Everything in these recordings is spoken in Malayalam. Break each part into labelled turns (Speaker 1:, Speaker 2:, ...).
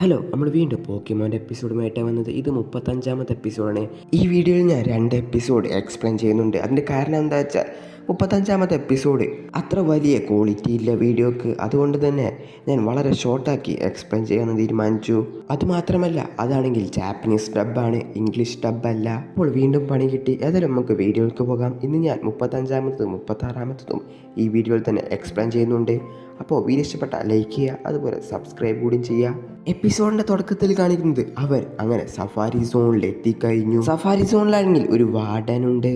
Speaker 1: ഹലോ, നമ്മൾ വീണ്ടും പോക്കിമോൻ്റെ എപ്പിസോഡുമായിട്ടാണ് വന്നത്. ഇത് 35ാമത്തെ എപ്പിസോഡാണ്. ഈ വീഡിയോയിൽ ഞാൻ 2 എപ്പിസോഡ് എക്സ്പ്ലെയിൻ ചെയ്യുന്നുണ്ട്. അതിൻ്റെ കാരണം എന്താ വെച്ചാൽ 35ാമത്തെ എപ്പിസോഡ് അത്ര വലിയ ക്വാളിറ്റി ഇല്ല വീഡിയോക്ക്. അതുകൊണ്ട് തന്നെ ഞാൻ വളരെ ഷോർട്ടാക്കി എക്സ്പ്ലെയിൻ ചെയ്യാമെന്ന് തീരുമാനിച്ചു. അതുമാത്രമല്ല, അതാണെങ്കിൽ ജാപ്പനീസ് ഡബ്ബാണ്, ഇംഗ്ലീഷ് ഡബ്ബല്ല. അപ്പോൾ വീണ്ടും പണി കിട്ടി. ഏതായാലും നമുക്ക് വീഡിയോയിലേക്ക് പോകാം. ഇന്ന് ഞാൻ 35ാമത്തതും 36ാമത്തതും ഈ വീഡിയോയിൽ തന്നെ എക്സ്പ്ലെയിൻ ചെയ്യുന്നുണ്ട്. അപ്പോൾ വീഡിയോ ഇഷ്ടപ്പെട്ട ലൈക്ക് ചെയ്യുക, അതുപോലെ സബ്സ്ക്രൈബ് കൂടി ചെയ്യുക. എപ്പിസോഡിന്റെ തുടക്കത്തിൽ കാണിക്കുന്നത് അവർ അങ്ങനെ സഫാരി സോണിൽ എത്തിക്കഴിഞ്ഞു. സഫാരി സോണിലാണെങ്കിൽ ഒരു വാർഡനുണ്ട്.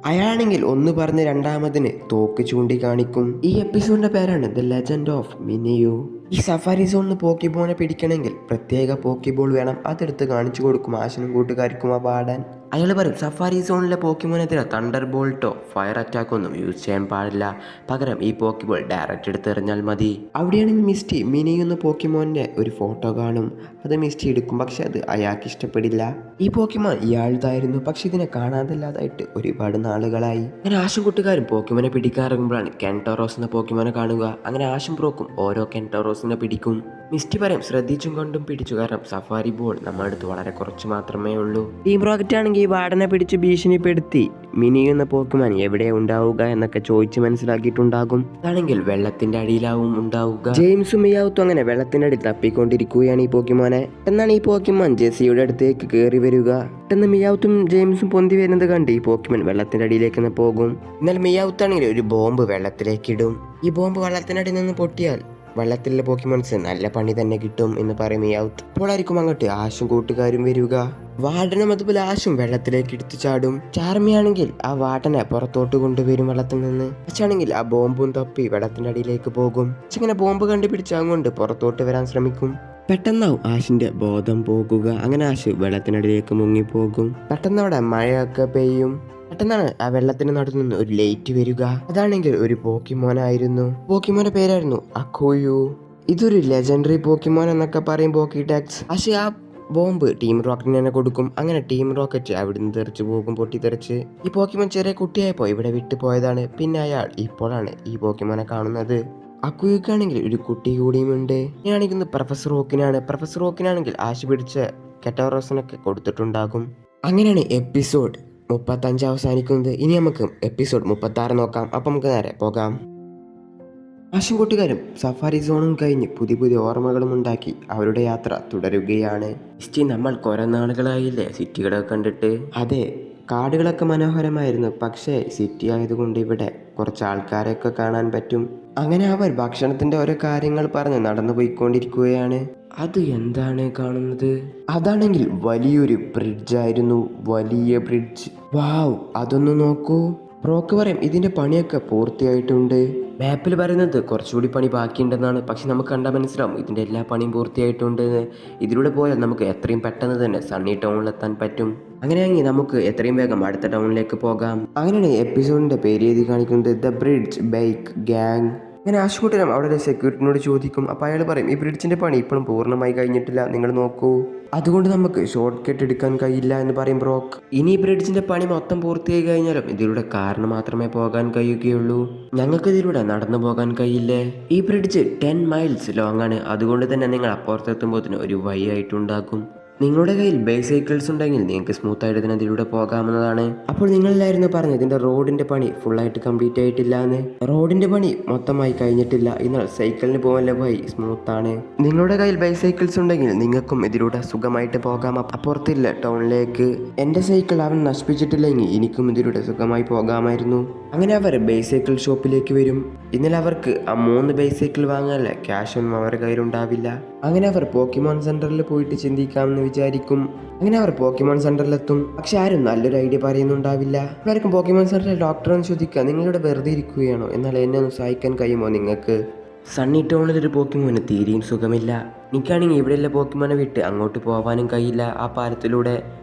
Speaker 1: അയാളാണെങ്കിൽ ഒന്ന് പറഞ്ഞ് രണ്ടാമതിന് തോക്ക് ചൂണ്ടിക്കാണിക്കും. ഈ എപ്പിസോഡിന്റെ പേരാണ് ദ ലെജൻഡ് ഓഫ് മിനിയു. ഈ സഫാരി സോണിന് പോക്കിബോളെ പിടിക്കണമെങ്കിൽ പ്രത്യേക പോക്കിബോൾ വേണം. അതെടുത്ത് കാണിച്ചു കൊടുക്കും ആശനും കൂട്ടുകാർക്കും ആ വാർഡൻ. അയാൾ പറയും സഫാരി സോണിലെ പോക്കിമോനെതിരെ തണ്ടർ ബോൾട്ടോ ഫയർ അറ്റാക്കോ ഒന്നും യൂസ് ചെയ്യാൻ പാടില്ല. പകരം ഈ പോക്കിബോൾ ഡയറക്റ്റ് എടുത്ത് എറിഞ്ഞാൽ മതി. അവിടെയാണെങ്കിൽ മിസ്റ്റി മിനിയുന്ന പോക്കിമോൻ്റെ ഒരു ഫോട്ടോ കാണും. അത് മിസ്റ്റി എടുക്കും. പക്ഷെ അത് അയാൾക്ക് ഇഷ്ടപ്പെടില്ല. ഈ പോക്കിമോൻ ഇയാളുതായിരുന്നു, പക്ഷെ ഇതിനെ കാണാതില്ലാതായിട്ട് ഒരുപാട് നാളുകളായി. അങ്ങനെ ആശും കൂട്ടുകാരും പോക്കിമോനെ പിടിക്കാറിറങ്ങുമ്പോഴാണ് കെൻടോറോസ് എന്ന പോക്കിമോനെ കാണുക. അങ്ങനെ ആശും ബ്രോക്കും ഓരോ കെൻടോറോസിനെ പിടിക്കും. മിസ്റ്റി പറയും ശ്രദ്ധിച്ചും കൊണ്ടും പിടിച്ചു, കാരണം സഫാരി ബോൾ നമ്മുടെ അടുത്ത് വളരെ കുറച്ച് മാത്രമേ ഉള്ളൂ. ടീം റോക്കറ്റ് ആണെങ്കിൽ ഈ വാർഡനെ പിടിച്ച് ഭീഷണിപ്പെടുത്തി മിനിയുന്ന പോക്കുമാൻ എവിടെ ഉണ്ടാവുക എന്നൊക്കെ ചോദിച്ച് മനസ്സിലാക്കിയിട്ടുണ്ടാകും. അതാണെങ്കിൽ വെള്ളത്തിന്റെ അടിയിലാവും ഉണ്ടാവുക. ജെയിംസും മിയാവത്തും അങ്ങനെ വെള്ളത്തിന്റെ അടിയിൽ തപ്പിക്കൊണ്ടിരിക്കുകയാണ് ഈ പോക്കിമോനെ. എന്നാണ് ഈ പോക്കിമോൻ ജെസ്സിയുടെ അടുത്തേക്ക് കയറി വരിക. പെട്ടെന്ന് മിയാവത്തും ജെയിംസും പൊന്തി വരുന്നത് കണ്ട് ഈ പോക്കിമോൻ വെള്ളത്തിന്റെ അടിയിലേക്ക് പോകും. എന്നാൽ മിയാവത്താണെങ്കിൽ ഒരു ബോംബ് വെള്ളത്തിലേക്ക് ഇടും. ഈ ബോംബ് വെള്ളത്തിനടിയിൽ നിന്ന് പൊട്ടിയാൽ വെള്ളത്തിലുള്ള പോക്കിമോൺസ് നല്ല പണി തന്നെ കിട്ടും എന്ന് പറയും മിയാവത്ത്. അപ്പോഴായിരിക്കും അങ്ങോട്ട് ആശും കൂട്ടുകാരും വരിക. വാർഡനും അതുപോലെ ആശും വെള്ളത്തിലേക്ക് എടുത്തു ചാടും. ചാർമിയാണെങ്കിൽ ആ വാർഡനെ പുറത്തോട്ട് കൊണ്ടുവരും വെള്ളത്തിൽ നിന്ന്. അച്ഛാണെങ്കിൽ ആ ബോംബും തപ്പി വെള്ളത്തിന്റെ അടിയിലേക്ക് പോകും. അച്ഛങ്ങനെ ബോംബ് കണ്ടുപിടിച്ച് അങ്ങോട്ട് പുറത്തോട്ട് വരാൻ ശ്രമിക്കും. പെട്ടെന്നാവും ആശിന്റെ ബോധം പോകുക. അങ്ങനെ ആശു വെള്ളത്തിനടിയിലേക്ക് മുങ്ങിപ്പോകും. പെട്ടെന്ന് അവിടെ മഴയൊക്കെ പെയ്യും. പെട്ടെന്നാണ് ആ വെള്ളത്തിന് നടുവിൽ നിന്ന് ഒരു ലൈറ്റ് വരിക. അതാണെങ്കിൽ ഒരു പോക്കിമോനായിരുന്നു. പോക്കിമോന്റെ പേരായിരുന്നു അക്കോയു. ഇതൊരു ലെജൻഡറി പോക്കിമോൻ എന്നൊക്കെ പറയും പോക്കിടാക്സ്. പക്ഷെ ആ ബോംബ് ടീം റോക്കറ്റിന് തന്നെ കൊടുക്കും. അങ്ങനെ ടീം റോക്കറ്റ് അവിടുന്ന് തെറിച്ചു പോകും, പൊട്ടിത്തെറിച്ച്. ഈ പോക്കിമോൻ ചെറിയ കുട്ടിയായപ്പോൾ ഇവിടെ വിട്ടു പോയതാണ്. പിന്നെ അയാൾ ഇപ്പോഴാണ് ഈ പോക്കിമോനെ കാണുന്നത്. അക്കുയ്ക്കാണെങ്കിൽ ഒരു കുട്ടി കൂടിയുമുണ്ട്. ഞാണെങ്കിൽ പ്രൊഫസർ ഓക്കിനാണ്. പ്രൊഫസർ ഓക്കിനാണെങ്കിൽ ആശു പിടിച്ച കെറ്റോറോസിനൊക്കെ കൊടുത്തിട്ടുണ്ടാകും. അങ്ങനെയാണ് എപ്പിസോഡ് 35 അവസാനിക്കുന്നത്. ഇനി നമുക്ക് എപ്പിസോഡ് 36 നോക്കാം. അപ്പം നമുക്ക് നേരെ പോകാം. ആശും കൂട്ടുകാരും സഫാരി സോണും കഴിഞ്ഞ് പുതിയ പുതിയ ഓർമ്മകളും ഉണ്ടാക്കി അവരുടെ യാത്ര തുടരുകയാണ്. നമ്മൾ കുറെ നാളുകളായില്ലേ സിറ്റികളൊക്കെ കണ്ടിട്ട്. അതെ, കാടുകളൊക്കെ മനോഹരമായിരുന്നു. പക്ഷേ സിറ്റി ആയതുകൊണ്ട് ഇവിടെ കുറച്ച് ആൾക്കാരെയൊക്കെ കാണാൻ പറ്റും. അങ്ങനെ അവർ ഭക്ഷണത്തിന്റെ ഓരോ കാര്യങ്ങൾ പറഞ്ഞ് നടന്നു പോയിക്കൊണ്ടിരിക്കുകയാണ്. അത് എന്താണ് കാണുന്നത്? അതാണെങ്കിൽ വലിയൊരു ബ്രിഡ്ജായിരുന്നു. വലിയ ബ്രിഡ്ജ്. വാവ്, അതൊന്ന് നോക്കൂ. ബ്രോക്ക് പറയും ഇതിന്റെ പണിയൊക്കെ പൂർത്തിയായിട്ടുണ്ട്. മാപ്പിൽ പറയുന്നത് കുറച്ചുകൂടി പണി ബാക്കിയുണ്ടെന്നാണ്. പക്ഷെ നമുക്ക് കണ്ടാൽ മനസ്സിലാവും ഇതിന്റെ എല്ലാ പണിയും പൂർത്തിയായിട്ടുണ്ട്. ഇതിലൂടെ പോയാൽ നമുക്ക് എത്രയും പെട്ടെന്ന് തന്നെ സണ്ണി ടൗണിലെത്താൻ പറ്റും. അങ്ങനെയാണെങ്കിൽ നമുക്ക് എത്രയും വേഗം അടുത്ത ടൗണിലേക്ക് പോകാം. അങ്ങനെയാണ് എപ്പിസോഡിന്റെ പേര് എഴുതി കാണിക്കുന്നത് ദ ബ്രിഡ്ജ് ബൈക്ക് ഗ്യാങ്. അങ്ങനെ ആശുകൂട്ടരം അവിടെ സെക്യൂരിറ്റിനോട് ചോദിക്കും. അപ്പോൾ അയാൾ പറയും ഈ ബ്രിഡ്ജിന്റെ പണി ഇപ്പോഴും പൂർണ്ണമായി കഴിഞ്ഞിട്ടില്ല, നിങ്ങൾ നോക്കൂ. അതുകൊണ്ട് നമുക്ക് ഷോർട്ട് കട്ട് എടുക്കാൻ കഴിയില്ല എന്ന് പറയും ബ്രോക്ക്. ഇനി ബ്രിഡ്ജിന്റെ പണി മൊത്തം പൂർത്തിയായി കഴിഞ്ഞാലും ഇതിലൂടെ കാറിന് മാത്രമേ പോകാൻ കഴിയുകയുള്ളൂ. ഞങ്ങൾക്ക് ഇതിലൂടെ നടന്നു പോകാൻ കഴിയില്ലേ? ഈ ബ്രിഡ്ജ് 10 മൈൽസ് ലോങ് ആണ്. അതുകൊണ്ട് തന്നെ നിങ്ങൾ അപ്പുറത്തെത്തുമ്പോൾ ഒരു വഴി ആയിട്ടുണ്ടാക്കും. നിങ്ങളുടെ കയ്യിൽ ബൈസൈക്കിൾസ് ഉണ്ടെങ്കിൽ നിങ്ങൾക്ക് സ്മൂത്ത് ആയിട്ട് തന്നെ ഇതിലൂടെ പോകാമെന്നതാണ്. അപ്പോൾ നിങ്ങളെല്ലായിരുന്നു പറഞ്ഞത് ഇതിന്റെ റോഡിന്റെ പണി ഫുള്ളായിട്ട് കംപ്ലീറ്റ് ആയിട്ടില്ല എന്ന്. റോഡിന്റെ പണി മൊത്തമായി കഴിഞ്ഞിട്ടില്ല. എന്നാൽ സൈക്കിളിന് പോകാനുള്ള വഴി സ്മൂത്ത് ആണ്. നിങ്ങളുടെ കയ്യിൽ ബൈസൈക്കിൾസ് ഉണ്ടെങ്കിൽ നിങ്ങൾക്കും ഇതിലൂടെ സുഖമായിട്ട് പോകാം അപ്പുറത്തില്ല ടൗണിലേക്ക്. എന്റെ സൈക്കിൾ അവൻ നശിപ്പിച്ചിട്ടില്ലെങ്കിൽ എനിക്കും ഇതിലൂടെ സുഖമായി പോകാമായിരുന്നു. അങ്ങനെ അവർ ബൈസൈക്കിൾ ഷോപ്പിലേക്ക് വരും. ഇന്നലെ അവർക്ക് ആ 3 ബൈസൈക്കിൾ വാങ്ങാനുള്ള ക്യാഷൊന്നും അവരുടെ കയ്യിലുണ്ടാവില്ല. അങ്ങനെ അവർ പോക്കിമോൺ സെന്ററിൽ പോയിട്ട് ചിന്തിക്കാമെന്ന് വിചാരിക്കും. അങ്ങനെ അവർ പോക്കിമോൺ സെന്ററിലെത്തും. പക്ഷെ ആരും നല്ലൊരു ഐഡിയ പറയുന്നുണ്ടാവില്ല. എല്ലാവർക്കും പോക്കിമോൺ സെന്ററിലെ ഡോക്ടറെന്ന് ചോദിക്കുക, നിങ്ങളിവിടെ വെറുതെ ഇരിക്കുകയാണോ? എന്നാൽ എന്നെ ഒന്ന് സഹായിക്കാൻ കഴിയുമോ നിങ്ങൾക്ക്? സണ്ണി ടൗണിലൊരു പോക്കിമോന് തീരെയും സുഖമില്ല. എനിക്കാണെങ്കിൽ ഇവിടെയുള്ള പോക്കിമോനെ വിട്ട് അങ്ങോട്ട് പോകാനും കഴിയില്ല ആ പാലത്തിലൂടെ.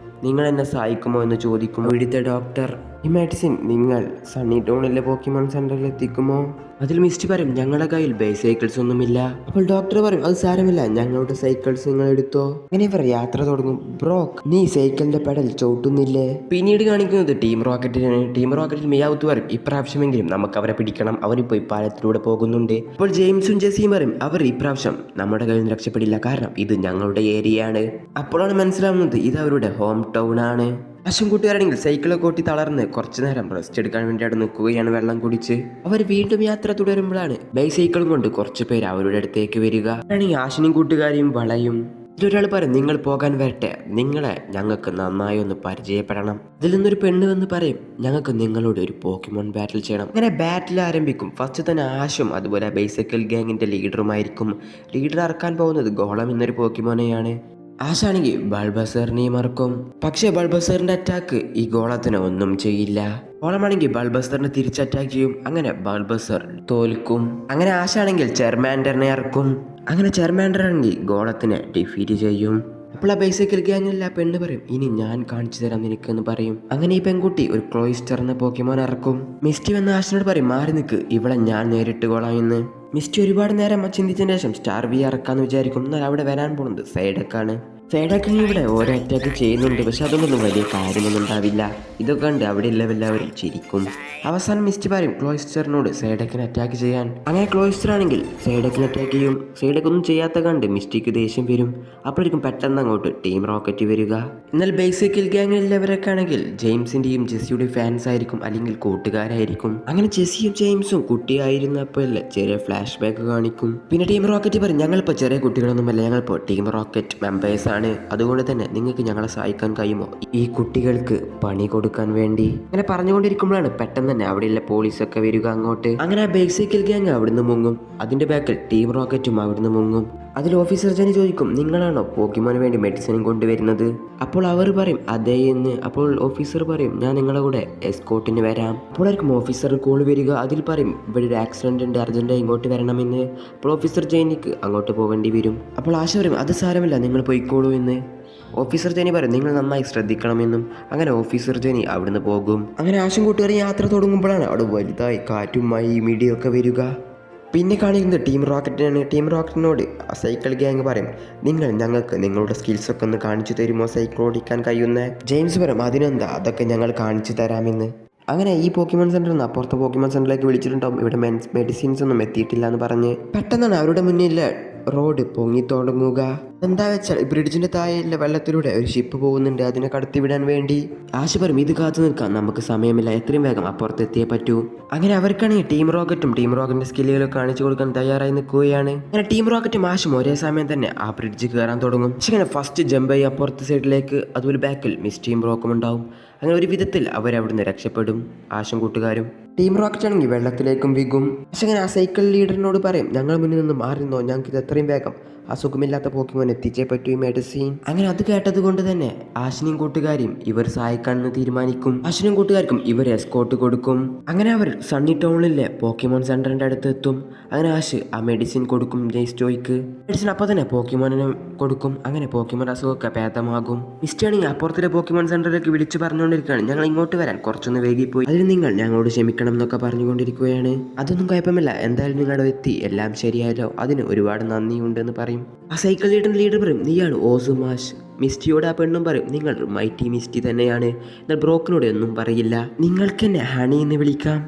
Speaker 1: നിങ്ങൾ എന്നെ സഹായിക്കുമോ എന്ന് ചോദിക്കും ഇവിടുത്തെ ഡോക്ടർ. ഈ മെഡിസിൻ നിങ്ങൾ സണ്ണി ടൗണിലെ പോക്കിമോൺ സെന്ററിൽ എത്തിക്കുമോ? അതിൽ മിസ്റ്റ് പറയും ഞങ്ങളുടെ കയ്യിൽ ബൈസൈക്കിൾസ് ഒന്നുമില്ല. അപ്പോൾ ഡോക്ടർ പറയും അത് സാരമില്ല, ഞങ്ങളുടെ സൈക്കിൾസ് നിങ്ങൾ എടുത്തോ. അങ്ങനെ ഇവർ യാത്ര തുടങ്ങും. ബ്രോക്ക്, നീ സൈക്കിളിന്റെ പെഡൽ ചവിട്ടുന്നില്ലേ? പിന്നീട് കാണിക്കുന്നത് ടീം റോക്കറ്റിനാണ്. ടീം റോക്കറ്റിൽ മിയാവുത്ത് പറയും ഇപ്രാവശ്യമെങ്കിലും നമുക്ക് അവരെ പിടിക്കണം, അവരിപ്പോ ഈ പാലത്തിലൂടെ പോകുന്നുണ്ട്. അപ്പോൾ ജെയിംസും ജെസ്സിയും പറയും അവർ ഇപ്രാവശ്യം നമ്മുടെ കയ്യിൽ നിന്ന് രക്ഷപ്പെടില്ല, കാരണം ഇത് ഞങ്ങളുടെ ഏരിയയാണ്. അപ്പോഴാണ് മനസ്സിലാവുന്നത് ഇത് അവരുടെ ഹോം ടൗൺ ആണ്. അശ്വം കൂട്ടുകാരാണെങ്കിൽ സൈക്കിളെ കൂട്ടി തളർന്ന് കുറച്ചു നേരം റെസ്റ്റ് എടുക്കാൻ വേണ്ടി അവിടെ നിൽക്കുകയാണ് വെള്ളം കുടിച്ച്. അവർ വീണ്ടും യാത്ര തുടരുമ്പോഴാണ് ബൈസൈക്കിളും കൊണ്ട് കുറച്ചു പേര് അവരുടെ അടുത്തേക്ക് വരിക. ആണെങ്കിൽ ആശിനും കൂട്ടുകാരിയും വളയും. ഇതിലൊരാൾ പറയും നിങ്ങൾ പോകാൻ വരട്ടെ, നിങ്ങളെ ഞങ്ങൾക്ക് നന്നായി ഒന്ന് പരിചയപ്പെടണം. ഇതിൽ നിന്നൊരു പെണ്ണ് വന്ന് പറയും ഞങ്ങൾക്ക് നിങ്ങളോട് ഒരു പോക്കിമോൺ ബാറ്റിൽ ചെയ്യണം. അങ്ങനെ ബാറ്റിൽ ആരംഭിക്കും. ഫസ്റ്റ് തന്നെ ആശും അതുപോലെ ബൈസൈക്കിൾ ഗാങ്ങിന്റെ ലീഡറുമായിരിക്കും. ലീഡർ ഇറക്കാൻ പോകുന്നത് ഗോളം എന്നൊരു പോക്കിമോനെയാണ്. ആശാണെങ്കിൽ ബൾബസറിനെ മറക്കും. പക്ഷേ ബൾബസറിന്റെ അറ്റാക്ക് ഈ ഗോളത്തിന് ഒന്നും ചെയ്യില്ല. ഗോളമാണെങ്കിൽ ബൾബസറിനെ തിരിച്ച് അറ്റാക്ക് ചെയ്യും. അങ്ങനെ ബൾബസർ തോൽക്കും. അങ്ങനെ ആശാണെങ്കിൽ ചെർമാൻഡറിനെ ഇറക്കും. അങ്ങനെ ചെർമാൻഡർ ആണെങ്കിൽ ഗോളത്തിനെ ഡിഫീറ്റ് ചെയ്യും. അപ്പോൾ ആ ബൈസൈക്കിൾ ഗ്യാങ്ങിലുള്ള പെണ്ണ് പറയും ഇനി ഞാൻ കാണിച്ചു തരാം നിനക്കെന്ന് പറയും. അങ്ങനെ ഈ പെൺകുട്ടി ഒരു ക്ലോയിസ്റ്റർ എന്ന പോക്കിമോൻ ഇറക്കും. മിസ്റ്റി വന്ന ആശനോട് പറയും മാറി നിൽക്ക്, ഇവിടെ ഞാൻ നേരിട്ട് കൊള്ളാമെന്ന്. മിസ്റ്റി ഒരുപാട് നേരം ചിന്തിച്ചതിന് ശേഷം സ്റ്റാർ വി ഇറക്കാന്ന് വിചാരിക്കും. എന്നാൽ അവിടെ വരാൻ പോകുന്നത് സൈഡക്കാണ്. സൈഡൊക്കെ ഇവിടെ ഓരോ അറ്റാക്ക് ചെയ്യുന്നുണ്ട്, പക്ഷെ അതൊന്നും വലിയ കാര്യമൊന്നും ഉണ്ടാവില്ല. ഇതൊക്കെ കണ്ട് അവിടെ എല്ലാവരും ചിരിക്കും. അവസാനം മിസ്റ്റ് പറയും ക്ലോയിസ്റ്ററിനോട് സൈഡക്കിനെ അറ്റാക്ക് ചെയ്യാൻ. അങ്ങനെ ക്ലോയിസ്റ്റർ ആണെങ്കിൽ സൈഡക്കിനെ അറ്റാക്ക് ചെയ്യും. സൈഡക്ക് ഒന്നും ചെയ്യാത്ത കണ്ട് മിസ്റ്റിക്ക് ദേഷ്യം വരും. അപ്പോഴേക്കും പെട്ടെന്ന് അങ്ങോട്ട് ടീം റോക്കറ്റ് വരിക. എന്നാൽ ബൈസൈക്കിൾ ഗ്യാങ്ങിലുള്ളവരൊക്കെ ആണെങ്കിൽ ജെയിംസിന്റെയും ജെസ്സിയുടെയും ഫാൻസ് ആയിരിക്കും, അല്ലെങ്കിൽ കൂട്ടുകാരായിരിക്കും. അങ്ങനെ ജെസ്സിയും ജെയിംസും കുട്ടിയായിരുന്നപ്പോൾ ചെറിയ ഫ്ലാഷ് ബാക്ക് കാണിക്കും. പിന്നെ ടീം റോക്കറ്റ് പറയും ഞങ്ങളിപ്പോൾ ചെറിയ കുട്ടികളൊന്നുമല്ല, ഞങ്ങളിപ്പോൾ ടീം റോക്കറ്റ് മെമ്പേഴ്സ് ആണ്, അതുകൊണ്ട് തന്നെ നിങ്ങൾക്ക് ഞങ്ങളെ സഹായിക്കാൻ കഴിയുമോ ഈ കുട്ടികൾക്ക് പണി കൊടുക്കാൻ വേണ്ടി. അങ്ങനെ പറഞ്ഞുകൊണ്ടിരിക്കുമ്പോഴാണ് പെട്ടെന്ന് തന്നെ അവിടെയുള്ള പോലീസൊക്കെ വരിക അങ്ങോട്ട്. അങ്ങനെ ആ ബൈസൈക്കിൾ ഗ്യാങ് അവിടുന്ന് മുങ്ങും. അതിന്റെ ബാക്കിൽ ടീം റോക്കറ്റും അവിടുന്ന് മുങ്ങും. അതിൽ ഓഫീസർ ജെനി ചോദിക്കും നിങ്ങളാണോ പോക്കിമോന് വേണ്ടി മെഡിസിനും കൊണ്ടുവരുന്നത്? അപ്പോൾ അവർ പറയും അതെ എന്ന്. അപ്പോൾ ഓഫീസർ പറയും ഞാൻ നിങ്ങളുടെ കൂടെ എസ്കോർട്ടിന് വരാം. അപ്പോഴായിരിക്കും ഓഫീസർ കോൾ വരിക. അതിൽ പറയും ഇവിടെ ഒരു ആക്സിഡന്റ് ഉണ്ട്, അർജന്റായി ഇങ്ങോട്ട് വരണമെന്ന്. അപ്പോൾ ഓഫീസർ ജെനിക്ക് അങ്ങോട്ട് പോകേണ്ടി വരും. അപ്പോൾ ആശ പറയും അത് സാരമില്ല നിങ്ങൾ പോയിക്കോളൂ എന്ന്. ഓഫീസർ ജെനി പറയും നിങ്ങൾ നന്നായി ശ്രദ്ധിക്കണമെന്നും. അങ്ങനെ ഓഫീസർ ജെനി അവിടുന്ന് പോകും. അങ്ങനെ ആശം കൂട്ടുകാർ യാത്ര തുടങ്ങുമ്പോഴാണ് അവിടെ വലുതായി കാറ്റും മഴയും ഇടിയൊക്കെ വരിക. പിന്നെ കാണിക്കുന്നത് ടീം റോക്കറ്റിനാണ്. ടീം റോക്കറ്റിനോട് സൈക്കിൾ ഗ്യാങ് പറയും നിങ്ങൾ ഞങ്ങൾക്ക് നിങ്ങളുടെ സ്കിൽസൊക്കെ ഒന്ന് കാണിച്ചു തരുമോ സൈക്കിൾ ഓടിക്കാൻ കഴിയുന്ന? ജെയിംസ് പറയും അതിനെന്താ, അതൊക്കെ ഞങ്ങൾ കാണിച്ചു തരാമെന്ന്. അങ്ങനെ ഈ പോക്കിമോൺ സെന്ററിൽ നിന്ന് അപ്പുറത്തെ പോക്കിമോൺ സെന്ററിലേക്ക് വിളിച്ചിട്ടുണ്ടാവും ഇവിടെ മെഡിസിൻസ് ഒന്നും എത്തിയിട്ടില്ല എന്ന് പറഞ്ഞ്. പെട്ടെന്നാണ് അവരുടെ മുന്നിൽ റോഡ് പൊങ്ങി തുടങ്ങുക. എന്താ വെച്ചാൽ ബ്രിഡ്ജിന്റെ താഴെയുള്ള വെള്ളത്തിലൂടെ ഒരു ഷിപ്പ് പോകുന്നുണ്ട്, അതിനെ കടത്തിവിടാൻ വേണ്ടി. ആശ പറയും ഇത് കാത്തു നിൽക്കാൻ നമുക്ക് സമയമില്ല, എത്രയും വേഗം അപ്പുറത്തെത്തിയേ പറ്റൂ. അങ്ങനെ അവർക്കാണെങ്കിൽ ടീം റോക്കറ്റിന്റെ സ്കില്ലുകളൊക്കെ കാണിച്ചു കൊടുക്കാൻ തയ്യാറായി നിൽക്കുകയാണ്. അങ്ങനെ ടീം റോക്കറ്റും ആശും ഒരേ സമയം തന്നെ ആ ബ്രിഡ്ജ് കയറാൻ തുടങ്ങും. പക്ഷെ അങ്ങനെ ഫസ്റ്റ് ജമ്പ് ചെയ്യും അപ്പുറത്തെ സൈഡിലേക്ക്. അതുപോലെ ബാക്കിൽ മിസ്റ്റിയും ബ്രോക്കും ഉണ്ടാവും. അങ്ങനെ ഒരു വിധത്തിൽ അവരവിടുന്ന് രക്ഷപ്പെടും ആശും കൂട്ടുകാരും. ടീം റോക്കറ്റ് ആണെങ്കിൽ വെള്ളത്തിലേക്കും വികും. പക്ഷെ അങ്ങനെ ആ സൈക്കിൾ ലീഡറിനോട് പറയും ഞങ്ങൾ മുന്നിൽ നിന്ന് മാറുന്നോ, ഞങ്ങൾക്ക് ഇത് എത്രയും വേഗം ആ സുഖമില്ലാത്ത പോക്കിമോൻ എത്തിച്ചേ പറ്റൂ ഈ മെഡിസിൻ. അങ്ങനെ അത് കേട്ടത് കൊണ്ട് തന്നെ ആശിനും കൂട്ടുകാരെയും ഇവർ സഹായിക്കാനെന്ന് തീരുമാനിക്കും. ആശിനും കൂട്ടുകാർക്കും ഇവർ എസ്കോർട്ട് കൊടുക്കും. അങ്ങനെ അവർ സണ്ണി ടൗണിലെ പോക്കിമോൻ സെന്ററിന്റെ അടുത്ത് എത്തും. അങ്ങനെ ആശ് ആ മെഡിസിൻ കൊടുക്കും ജെയ്സ്റ്റോയ്ക്ക്. മെഡിസിൻ അപ്പോൾ തന്നെ പോക്കിമോനിന് കൊടുക്കും. അങ്ങനെ പോക്കിമോൻ അസുഖമൊക്കെ ഭേദമാകും. മിസ്റ്റാണെങ്കിൽ അപ്പുറത്തിലെ പോക്കിമോൻ സെന്ററിലേക്ക് വിളിച്ചു പറഞ്ഞുകൊണ്ടിരിക്കുകയാണ് ഞങ്ങൾ ഇങ്ങോട്ട് വരാൻ കുറച്ചൊന്ന് വൈകിപ്പോയി, അതിന് നിങ്ങൾ ഞങ്ങളോട് ക്ഷമിക്കണം എന്നൊക്കെ പറഞ്ഞുകൊണ്ടിരിക്കുകയാണ്. അതൊന്നും കുഴപ്പമില്ല, എന്തായാലും നിങ്ങളുടെ എത്തി എല്ലാം ശരിയായല്ലോ, അതിന് ഒരുപാട് നന്ദിയുണ്ടെന്ന് പറയും. ആ സൈക്കിൾ ലീഡർ പറയും നീയാണ് ഓസുമാഷ്. മിസ്റ്റിയോട് ആ പെണ്ണും പറയും നിങ്ങൾ മൈറ്റി മിസ്റ്റി തന്നെയാണ്, എന്നാൽ ബ്രോക്കിനോട് ഒന്നും പറയില്ല, നിങ്ങൾക്ക് എന്നെ ഹണി എന്ന് വിളിക്കാം.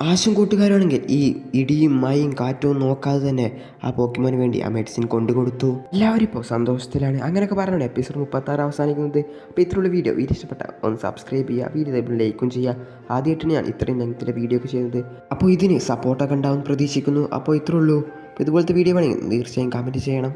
Speaker 1: ആശും കൂട്ടുകാരാണെങ്കിൽ ഈ ഇടിയും മഴയും കാറ്റും നോക്കാതെ തന്നെ ആ പോക്കിമോന് വേണ്ടി ആ മെഡിസിൻ കൊണ്ടുകൊടുത്തു. എല്ലാവരും ഇപ്പോൾ സന്തോഷത്തിലാണ്. അങ്ങനെയൊക്കെ പറഞ്ഞാണ് എപ്പിസോഡ് 36 അവസാനിക്കുന്നത്. അപ്പോൾ ഇത്രയുള്ള വീഡിയോ ഇഷ്ടപ്പെട്ട ഒന്ന് സബ്സ്ക്രൈബ് ചെയ്യുക, വീഡിയോ ലൈക്കും ചെയ്യുക. ആദ്യമായിട്ടാണ് ഞാൻ ഇത്രയും ലെങ്ത്തിലെ വീഡിയോ ഒക്കെ ചെയ്യുന്നത്. അപ്പോൾ ഇതിന് സപ്പോർട്ടൊക്കെ ഉണ്ടാവും പ്രതീക്ഷിക്കുന്നു. അപ്പോൾ ഇത്രയുള്ളൂ. ഇതുപോലത്തെ വീഡിയോ വേണമെങ്കിൽ തീർച്ചയായും കമൻറ്റ് ചെയ്യണം.